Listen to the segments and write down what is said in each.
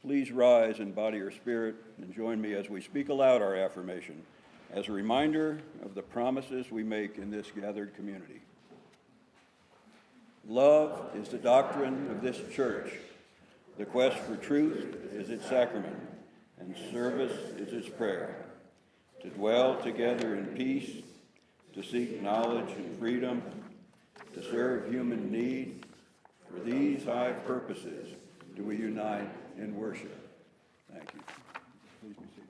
please rise in body or spirit and join me as we speak aloud our affirmation as a reminder of the promises we make in this gathered community. Love is the doctrine of this church. The quest for truth is its sacrament, and service is its prayer. To dwell together in peace, to seek knowledge and freedom, to serve human need, for these high purposes do we unite in worship. Thank you. Please be seated.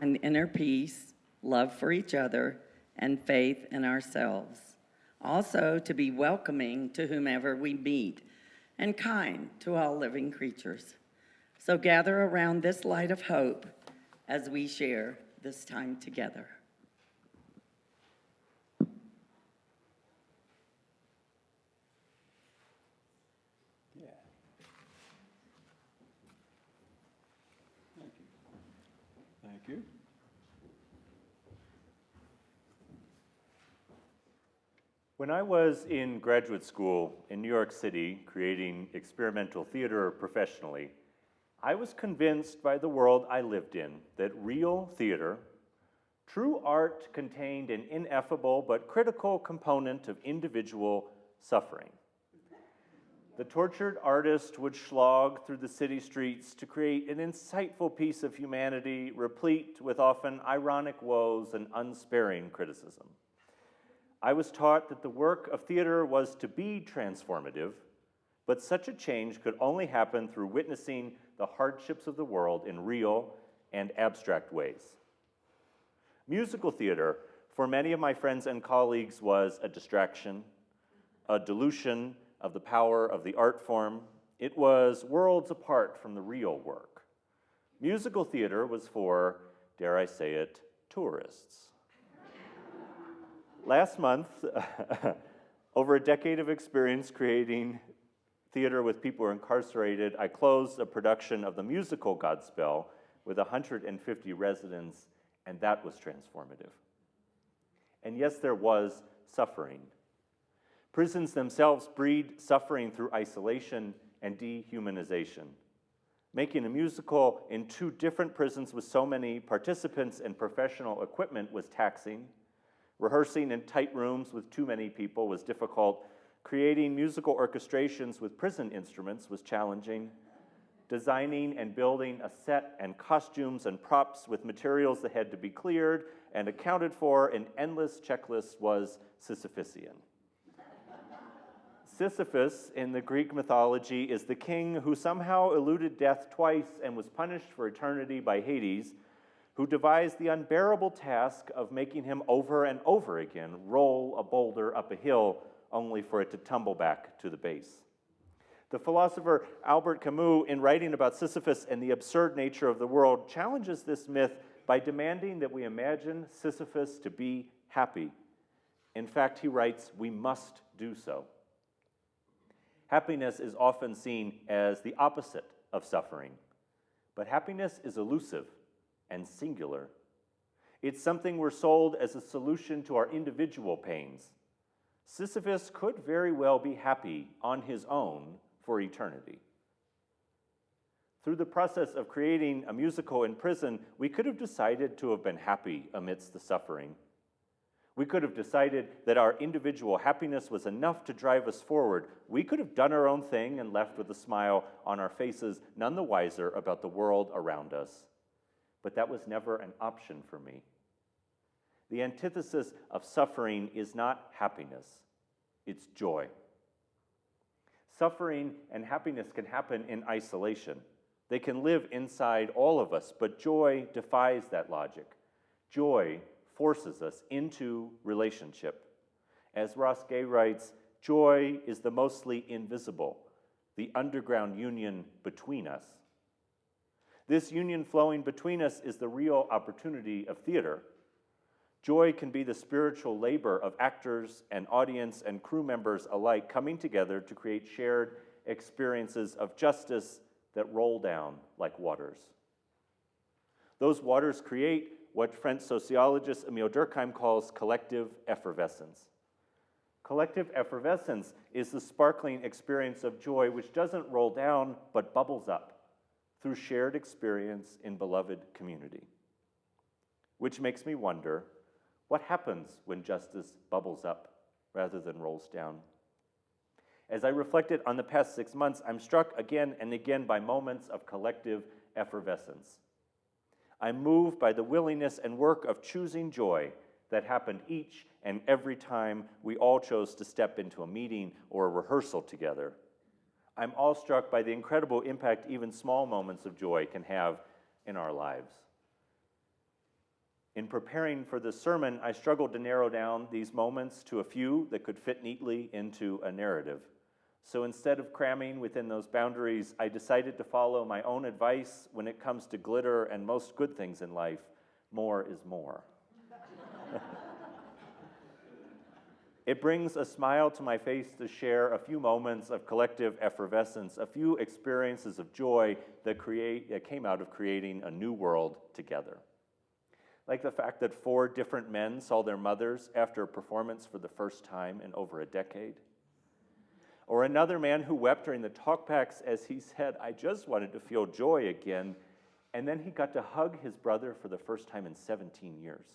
And inner peace, love for each other, and faith in ourselves. Also, to be welcoming to whomever we meet, and kind to all living creatures. So gather around this light of hope as we share this time together. Yeah. Thank you. Thank you. When I was in graduate school in New York City, creating experimental theater professionally, I was convinced by the world I lived in that real theater, true art, contained an ineffable but critical component of individual suffering. The tortured artist would slog through the city streets to create an insightful piece of humanity, replete with often ironic woes and unsparing criticism. I was taught that the work of theater was to be transformative, but such a change could only happen through witnessing the hardships of the world in real and abstract ways. Musical theater, for many of my friends and colleagues, was a distraction, a dilution of the power of the art form. It was worlds apart from the real work. Musical theater was for, dare I say it, tourists. Last month, over a decade of experience creating theater with people who are incarcerated, I closed a production of the musical Godspell with 150 residents, and that was transformative. And yes, there was suffering. Prisons themselves breed suffering through isolation and dehumanization. Making a musical in 2 different prisons with so many participants and professional equipment was taxing. Rehearsing in tight rooms with too many people was difficult. Creating musical orchestrations with prison instruments was challenging. Designing and building a set and costumes and props with materials that had to be cleared and accounted for in endless checklists was Sisyphusian. Sisyphus in the Greek mythology is the king who somehow eluded death twice and was punished for eternity by Hades, who devised the unbearable task of making him over and over again roll a boulder up a hill only for it to tumble back to the base. The philosopher Albert Camus, in writing about Sisyphus and the absurd nature of the world, challenges this myth by demanding that we imagine Sisyphus to be happy. In fact, he writes, we must do so. Happiness is often seen as the opposite of suffering, but happiness is elusive and singular. It's something we're sold as a solution to our individual pains. Sisyphus could very well be happy on his own for eternity. Through the process of creating a musical in prison, we could have decided to have been happy amidst the suffering. We could have decided that our individual happiness was enough to drive us forward. We could have done our own thing and left with a smile on our faces, none the wiser about the world around us. But that was never an option for me. The antithesis of suffering is not happiness, it's joy. Suffering and happiness can happen in isolation. They can live inside all of us, but joy defies that logic. Joy forces us into relationship. As Ross Gay writes, joy is the mostly invisible, the underground union between us. This union flowing between us is the real opportunity of theater. Joy can be the spiritual labor of actors and audience and crew members alike coming together to create shared experiences of justice that roll down like waters. Those waters create what French sociologist Emile Durkheim calls collective effervescence. Collective effervescence is the sparkling experience of joy which doesn't roll down but bubbles up through shared experience in beloved community. Which makes me wonder, what happens when justice bubbles up rather than rolls down? As I reflected on the past 6 months, I'm struck again and again by moments of collective effervescence. I'm moved by the willingness and work of choosing joy that happened each and every time we all chose to step into a meeting or a rehearsal together. I'm awestruck by the incredible impact even small moments of joy can have in our lives. In preparing for this sermon, I struggled to narrow down these moments to a few that could fit neatly into a narrative. So instead of cramming within those boundaries, I decided to follow my own advice when it comes to glitter and most good things in life: more is more. It brings a smile to my face to share a few moments of collective effervescence, a few experiences of joy that came out of creating a new world together. Like the fact that 4 different men saw their mothers after a performance for the first time in over a decade. Or another man who wept during the talkbacks as he said, "I just wanted to feel joy again," and then he got to hug his brother for the first time in 17 years.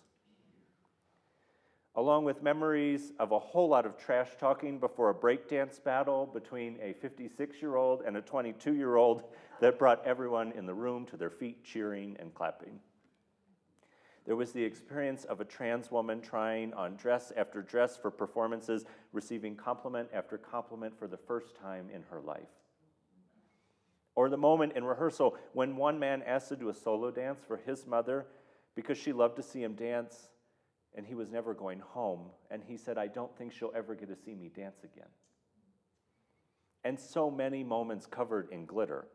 Along with memories of a whole lot of trash talking before a breakdance battle between a 56-year-old and a 22-year-old that brought everyone in the room to their feet cheering and clapping. There was the experience of a trans woman trying on dress after dress for performances, receiving compliment after compliment for the first time in her life. Or the moment in rehearsal when one man asked to do a solo dance for his mother because she loved to see him dance, and he was never going home, and he said, "I don't think she'll ever get to see me dance again." And so many moments covered in glitter.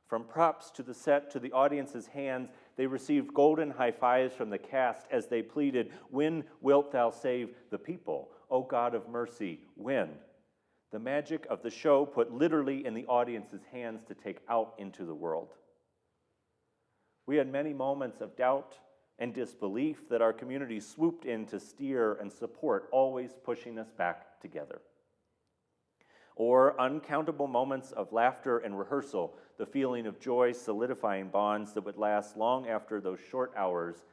From props to the set to the audience's hands, they received golden high fives from the cast as they pleaded, "When wilt thou save the people? O God of mercy, when?" The magic of the show put literally in the audience's hands to take out into the world. We had many moments of doubt and disbelief that our community swooped in to steer and support, always pushing us back together. Or uncountable moments of laughter and rehearsal, the feeling of joy solidifying bonds that would last long after those short hours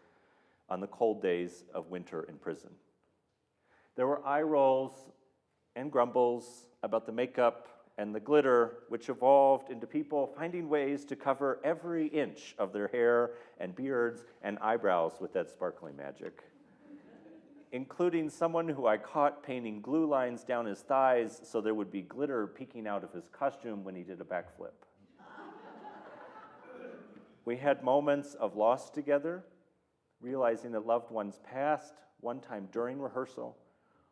on the cold days of winter in prison. There were eye rolls and grumbles about the makeup and the glitter, which evolved into people finding ways to cover every inch of their hair and beards and eyebrows with that sparkling magic, including someone who I caught painting glue lines down his thighs so there would be glitter peeking out of his costume when he did a backflip. We had moments of loss together, realizing that loved ones passed one time during rehearsal,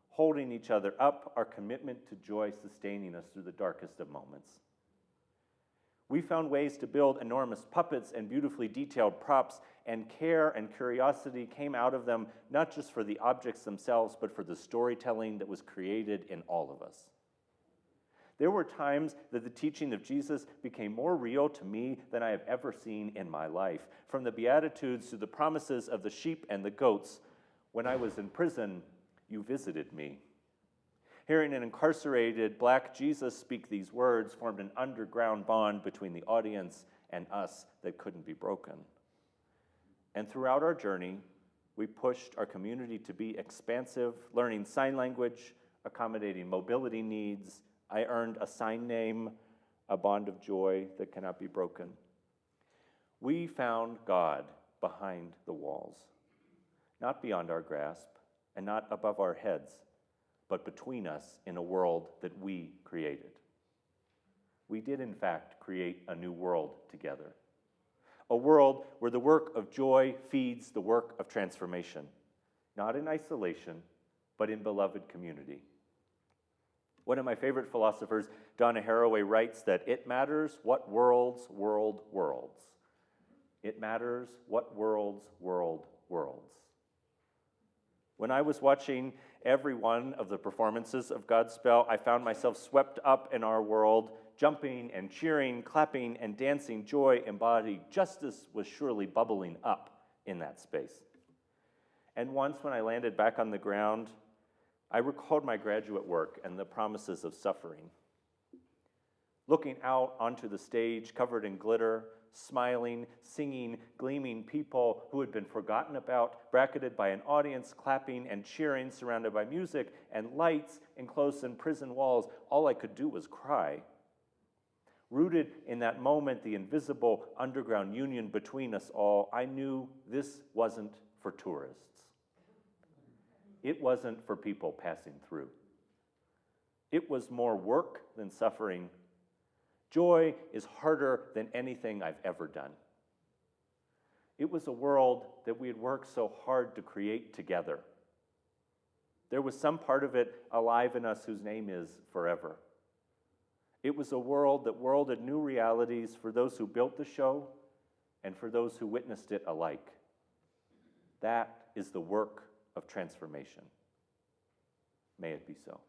holding each other up, our commitment to joy sustaining us through the darkest of moments. We found ways to build enormous puppets and beautifully detailed props, and care and curiosity came out of them, not just for the objects themselves, but for the storytelling that was created in all of us. There were times that the teaching of Jesus became more real to me than I have ever seen in my life. From the Beatitudes to the promises of the sheep and the goats, when I was in prison, you visited me. Hearing an incarcerated Black Jesus speak these words formed an underground bond between the audience and us that couldn't be broken. And throughout our journey, we pushed our community to be expansive, learning sign language, accommodating mobility needs. I earned a sign name, a bond of joy that cannot be broken. We found God behind the walls, not beyond our grasp, and not above our heads, but between us in a world that we created. We did, in fact, create a new world together. A world where the work of joy feeds the work of transformation, not in isolation, but in beloved community. One of my favorite philosophers, Donna Haraway, writes that it matters what worlds. It matters what worlds. When I was watching every one of the performances of Godspell, I found myself swept up in our world jumping and cheering, clapping and dancing, joy embodied, justice was surely bubbling up in that space. And once when I landed back on the ground, I recalled my graduate work and the promises of suffering. Looking out onto the stage covered in glitter, smiling, singing, gleaming people who had been forgotten about, bracketed by an audience, clapping and cheering, surrounded by music and lights, enclosed in prison walls, all I could do was cry. Rooted in that moment, the invisible underground union between us all, I knew this wasn't for tourists. It wasn't for people passing through. It was more work than suffering. Joy is harder than anything I've ever done. It was a world that we had worked so hard to create together. There was some part of it alive in us whose name is forever. It was a world that whirled new realities for those who built the show and for those who witnessed it alike. That is the work of transformation. May it be so.